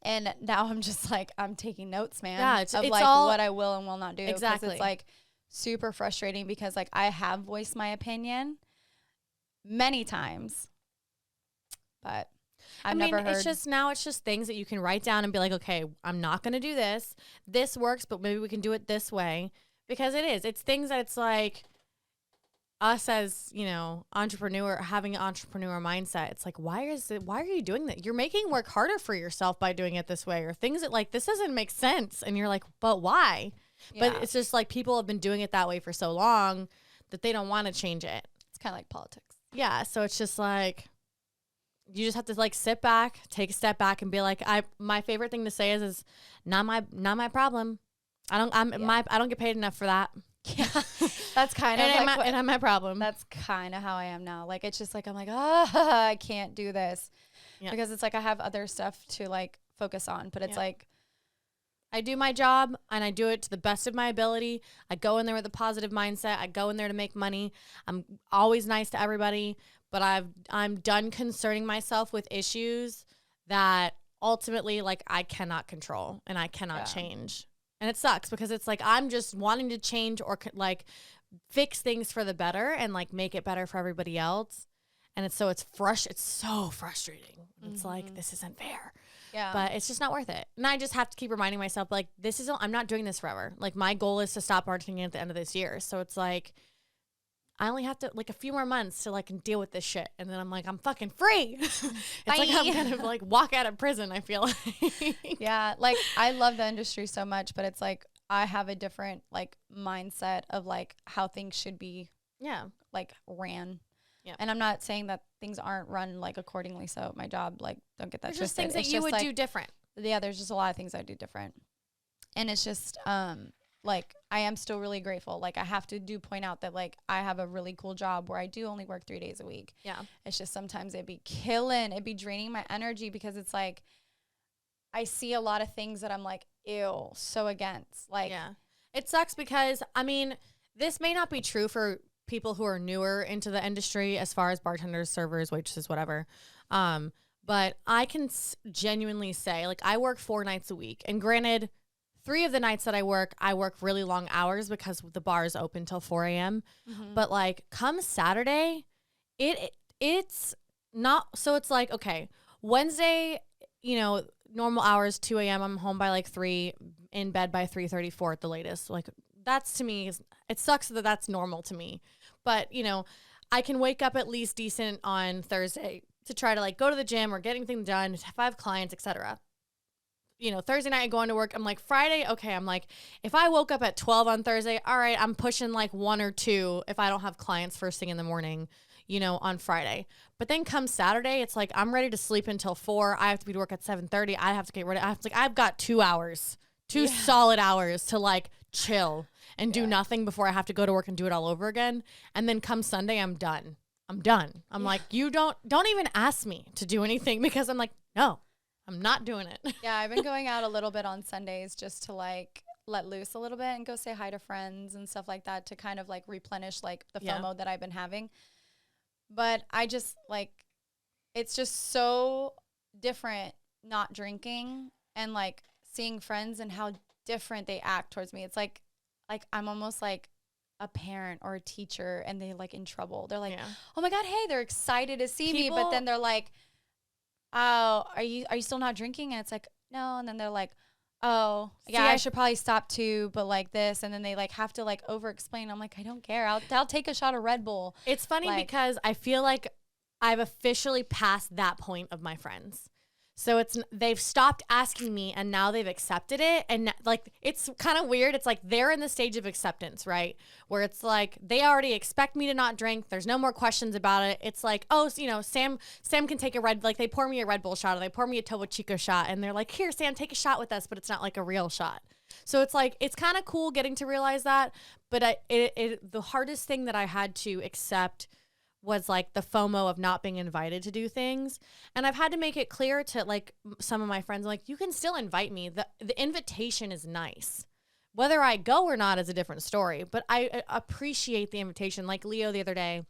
And now I'm just like, I'm taking notes, man. Yeah, it's like all what I will and will not do. Exactly. It's like super frustrating, because like I have voiced my opinion many times, but I've never heard. It's just things that you can write down and be like, okay, I'm not going to do this. This works, but maybe we can do it this way. Because it's things that it's like us as, you know, having an entrepreneur mindset. It's like, why are you doing that? You're making work harder for yourself by doing it this way, or things that like, this doesn't make sense. And you're like, but why? Yeah. But it's just like, people have been doing it that way for so long that they don't want to change it. It's kind of like politics. Yeah. So it's just like, you just have to like sit back, take a step back, and be like, my favorite thing to say is not my problem. I don't get paid enough for that. Yeah, that's kind of like my problem. That's kind of how I am now. Like, it's just like, I'm like, I can't do this, because it's like I have other stuff to like focus on. But it's like, I do my job and I do it to the best of my ability. I go in there with a positive mindset. I go in there to make money. I'm always nice to everybody, but I'm done concerning myself with issues that ultimately like I cannot control and I cannot change. And it sucks, because it's like, I'm just wanting to change or like fix things for the better and like make it better for everybody else. And it's so frustrating. It's like, this isn't fair. Yeah. But it's just not worth it. And I just have to keep reminding myself, like, I'm not doing this forever. Like, my goal is to stop bartending at the end of this year. So it's like, I only have to like a few more months to like deal with this shit. And then I'm like, I'm fucking free. It's like I'm gonna like walk out of prison, I feel like. Yeah. Like, I love the industry so much, but it's like, I have a different like mindset of like how things should be. Yeah. Like ran. Yeah. And I'm not saying that things aren't run like accordingly. So my job, like, don't get that twisted. There's just things that you would do different. Yeah. There's just a lot of things I do different. And it's just, like, I am still really grateful. Like, I have to point out that, like, I have a really cool job where I do only work 3 days a week. Yeah. It'd just sometimes it'd be draining my energy, because it's like, I see a lot of things that I'm like, ew, so against. Like, yeah. It sucks because, I mean, this may not be true for people who are newer into the industry as far as bartenders, servers, waitresses, whatever. But I can genuinely say, like, I work 4 nights a week. And granted, 3 of the nights that I work really long hours because the bar is open till 4 a.m. Mm-hmm. But like come Saturday, it's not, so it's like, okay, Wednesday, you know, normal hours, 2 a.m. I'm home by like 3, in bed by 3:34 at the latest. Like, that's to me It sucks that that's normal to me. But, you know, I can wake up at least decent on Thursday to try to like go to the gym or get anything done, if I have clients, etc. You know, Thursday night I go into work. I'm like, Friday, okay. I'm like, if I woke up at 12 on Thursday, all right, I'm pushing like 1 or 2 if I don't have clients first thing in the morning, you know, on Friday. But then come Saturday, it's like I'm ready to sleep until 4. I have to be to work at 7:30. I have to get ready. I've got 2 hours, 2 solid hours to like chill and do nothing before I have to go to work and do it all over again. And then come Sunday, I'm done. I'm like, you don't even ask me to do anything because I'm like, no. I'm not doing it. Yeah, I've been going out a little bit on Sundays just to like let loose a little bit and go say hi to friends and stuff like that to kind of like replenish like the FOMO that I've been having. But I just like, it's just so different not drinking and like seeing friends and how different they act towards me. It's like I'm almost like a parent or a teacher and they like in trouble. They're like, oh my God, hey, they're excited to see me. But then they're like, oh, are you still not drinking? And it's like, no. And then they're like, oh, yeah, I should probably stop too, but like this. And then they like have to like over explain. I'm like, I don't care. I'll take a shot of Red Bull. It's funny because I feel like I've officially passed that point of my friends. So they've stopped asking me and now they've accepted it. And like, it's kind of weird. It's like they're in the stage of acceptance, right? Where it's like, they already expect me to not drink. There's no more questions about it. It's like, oh, you know, Sam can take they pour me a Red Bull shot or they pour me a Topo Chico shot. And they're like, here, Sam, take a shot with us. But it's not like a real shot. So it's like, it's kind of cool getting to realize that. But the hardest thing that I had to accept was like the FOMO of not being invited to do things. And I've had to make it clear to like some of my friends, like, you can still invite me. The invitation is nice. Whether I go or not is a different story, but I appreciate the invitation. Like Leo the other day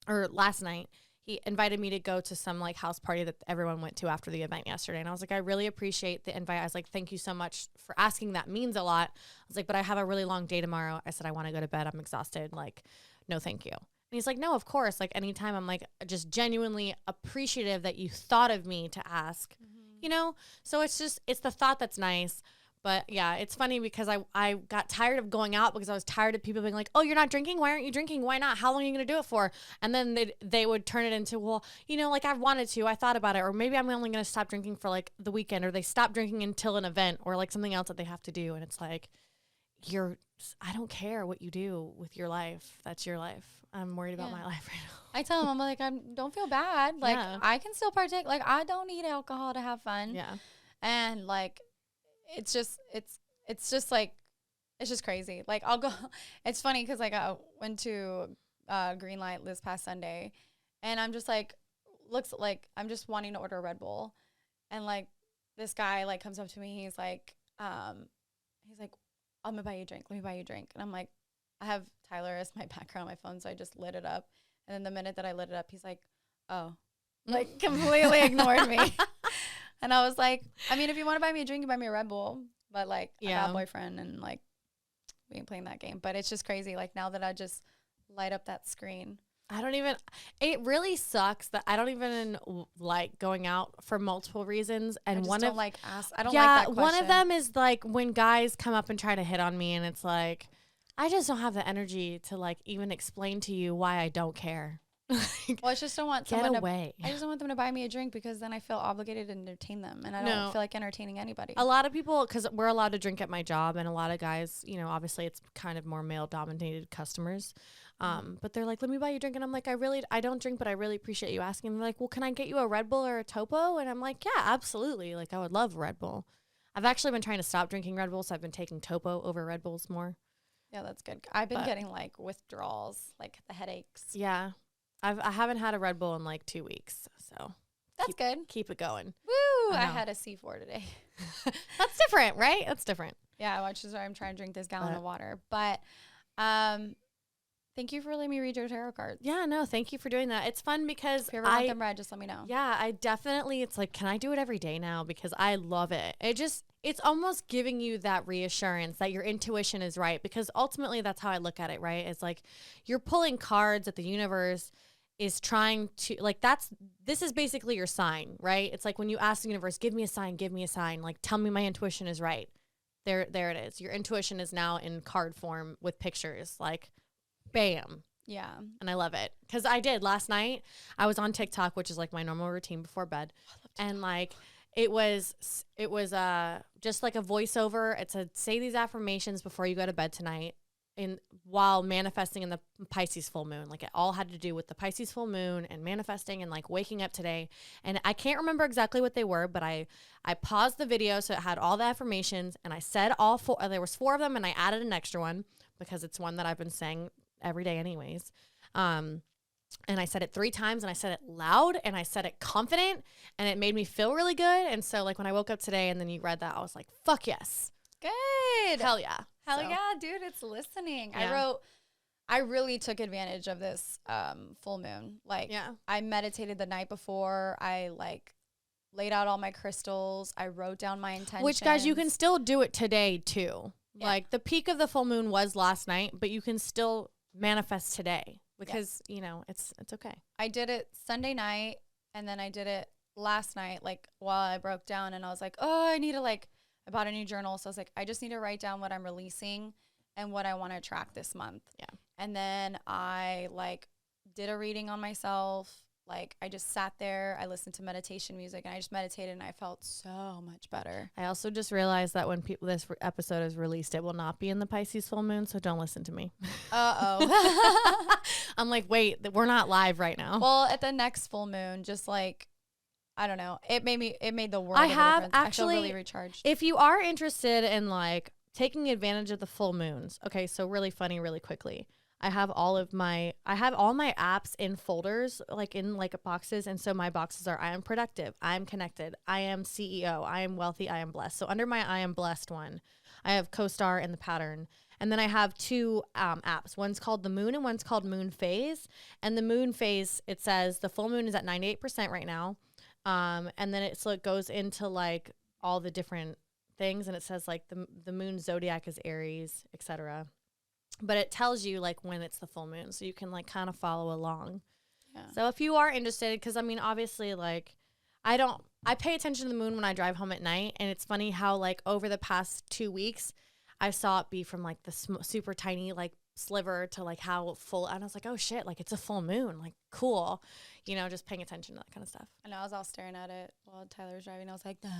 or last night, he invited me to go to some like house party that everyone went to after the event yesterday. And I was like, I really appreciate the invite. I was like, thank you so much for asking. That means a lot. I was like, but I have a really long day tomorrow. I said, I want to go to bed. I'm exhausted. Like, no, thank you. And he's like, no, of course. Like anytime, I'm like just genuinely appreciative that you thought of me to ask, you know? So it's the thought that's nice. But yeah, it's funny because I got tired of going out because I was tired of people being like, oh, you're not drinking? Why aren't you drinking? Why not? How long are you going to do it for? And then they would turn it into, well, you know, like I wanted to, I thought about it. Or maybe I'm only going to stop drinking for like the weekend, or they stop drinking until an event or like something else that they have to do. And it's like, I don't care what you do with your life. That's your life. I'm worried about my life right now. I tell them, I'm like, don't feel bad. Like I can still partake. Like I don't need alcohol to have fun. Yeah. And like, it's just like, it's just crazy. Like I'll go, it's funny. Cause like I went to Green Light this past Sunday and I'm just like, looks like I'm just wanting to order a Red Bull. And like this guy like comes up to me. He's like, I'm gonna buy you a drink. Let me buy you a drink. And I'm like, I have Tyler as my background on my phone, so I just lit it up. And then the minute that I lit it up, he's like, oh, like completely ignored me. And I was like, I mean, if you want to buy me a drink, you buy me a Red Bull. But like, I got a boyfriend and like, we ain't playing that game. But it's just crazy. Like now that I just light up that screen. It really sucks that I don't even like going out for multiple reasons. And I don't like that question. One of them is like when guys come up and try to hit on me and it's like, I just don't have the energy to like even explain to you why I don't care. Well, I just don't want I just don't want them to buy me a drink because then I feel obligated to entertain them. And I don't feel like entertaining anybody. A lot of people, because we're allowed to drink at my job, and a lot of guys, you know, obviously it's kind of more male dominated customers. But they're like, let me buy you a drink. And I'm like, I don't drink, but I really appreciate you asking. And they're like, well, can I get you a Red Bull or a Topo? And I'm like, yeah, absolutely. Like I would love Red Bull. I've actually been trying to stop drinking Red Bulls. So I've been taking Topo over Red Bulls more. Yeah, that's good. I've been getting like withdrawals, like the headaches. Yeah. I haven't had a Red Bull in like 2 weeks. So that's good. Keep it going. Woo! I had a C4 today. That's different, right? That's different. Yeah, which is why I'm trying to drink this gallon of water. But thank you for letting me read your tarot cards. Yeah, no, thank you for doing that. It's fun because if you ever want them read, just let me know. Yeah, I definitely, it's like, can I do it every day now? Because I love it. It's almost giving you that reassurance that your intuition is right, because ultimately that's how I look at it, right? It's like you're pulling cards that the universe is trying to, like, this is basically your sign, right? It's like when you ask the universe, give me a sign, like, tell me my intuition is right. there it is. Your intuition is now in card form with pictures. Like, bam. Yeah. And I love it. Because I did last night. I was on TikTok, which is like my normal routine before bed. And like, it was just like a voiceover. It said, say these affirmations before you go to bed tonight, while manifesting in the Pisces full moon. Like, it all had to do with the Pisces full moon and manifesting and like waking up today. And I can't remember exactly what they were, but I paused the video so it had all the affirmations, and I said all 4. There was 4 of them, and I added an extra one because it's one that I've been saying every day anyways. And I said it 3 times, and I said it loud, and I said it confident, and it made me feel really good. And so like when I woke up today and then you read that, I was like, fuck yes. Good. Hell yeah. Hell yeah, dude. It's listening. Yeah. I really took advantage of this full moon. Like, I meditated the night before. I like laid out all my crystals. I wrote down my intentions. Which, guys, you can still do it today too. Yeah. Like, the peak of the full moon was last night, but you can still manifest today because, you know, it's okay. I did it Sunday night, and then I did it last night, like, while I broke down, and I was like, oh, I need to, like, I bought a new journal. So I was like, I just need to write down what I'm releasing and what I want to attract this month. Yeah. And then I, like, did a reading on myself. Like, I just sat there, I listened to meditation music, and I just meditated, and I felt so much better. I also just realized that when this episode is released, it will not be in the Pisces full moon, so don't listen to me. Uh-oh. I'm like, wait, we're not live right now. Well, at the next full moon, just like, I don't know, it made the world I of a have difference. actually, I feel really recharged. If you are interested in, like, taking advantage of the full moons, okay, so really funny, really quickly. I have all my apps in folders, like in like boxes. And so my boxes are, I am productive, I am connected, I am CEO, I am wealthy, I am blessed. So under my I am blessed one, I have CoStar and the pattern. And then I have 2 apps. One's called the moon and one's called moon phase. And the moon phase, it says the full moon is at 98% right now. And then it goes into like all the different things. And it says like the moon zodiac is Aries, etc. But it tells you like when it's the full moon, so you can like kind of follow along. Yeah. So if you are interested, because I mean, obviously, like I pay attention to the moon when I drive home at night, and it's funny how like over the past 2 weeks, I saw it be from like the super tiny like sliver to like how full, and I was like, oh shit, like it's a full moon, like cool, you know, just paying attention to that kind of stuff. And I was all staring at it while Tyler was driving. I was like, nah.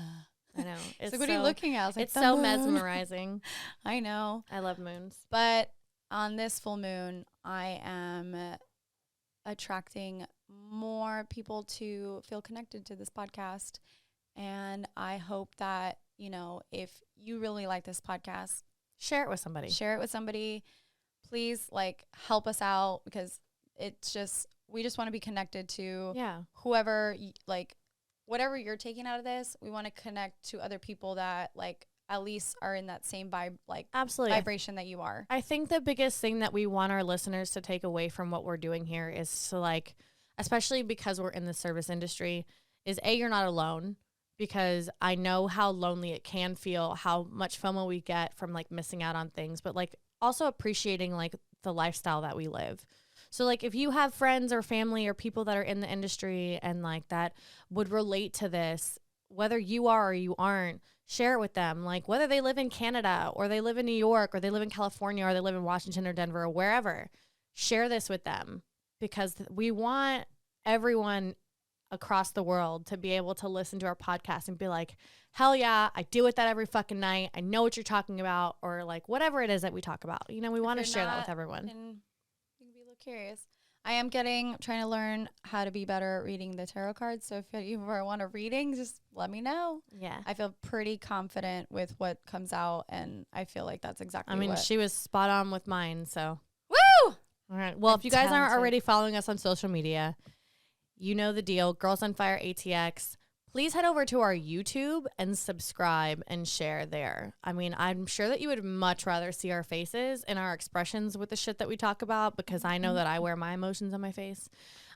I know. It's like, what are you looking at? I was like, it's so mesmerizing. I know. I love moons. But on this full moon, I am attracting more people to feel connected to this podcast. And I hope that, you know, if you really like this podcast, share it with somebody. Please, like, help us out, because it's just, we just want to be connected to whoever, like, whatever you're taking out of this. We want to connect to other people that, like, at least are in that same absolutely vibration that you are. I think the biggest thing that we want our listeners to take away from what we're doing here is to, like, especially because we're in the service industry, is you're not alone, because I know how lonely it can feel, how much FOMO we get from like missing out on things, but like also appreciating like the lifestyle that we live. So like if you have friends or family or people that are in the industry and like that would relate to this, whether you are or you aren't, share it with them. Like whether they live in Canada or they live in New York or they live in California or they live in Washington or Denver or wherever, share this with them, because we want everyone across the world to be able to listen to our podcast and be like, hell yeah, I deal with that every fucking night. I know what you're talking about, or like whatever it is that we talk about. You know, we want to share that with everyone. And you can be a little curious. I am trying to learn how to be better at reading the tarot cards. So if you ever want a reading, just let me know. Yeah. I feel pretty confident with what comes out, and I feel like that's exactly what. She was spot on with mine, so. Woo! All right. Well, if you guys aren't already following us on social media, you know the deal. Girlsonfireatx. Please head over to our YouTube and subscribe and share there. I mean, I'm sure that you would much rather see our faces and our expressions with the shit that we talk about, because I know that I wear my emotions on my face.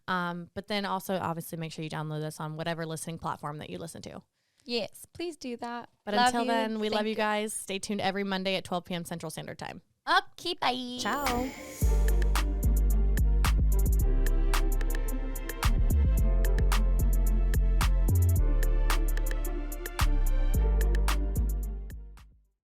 But then also, obviously, make sure you download us on whatever listening platform that you listen to. Yes, please do that. But until then, we love you guys. Stay tuned every Monday at 12 p.m. Central Standard Time. Okay, bye. Ciao.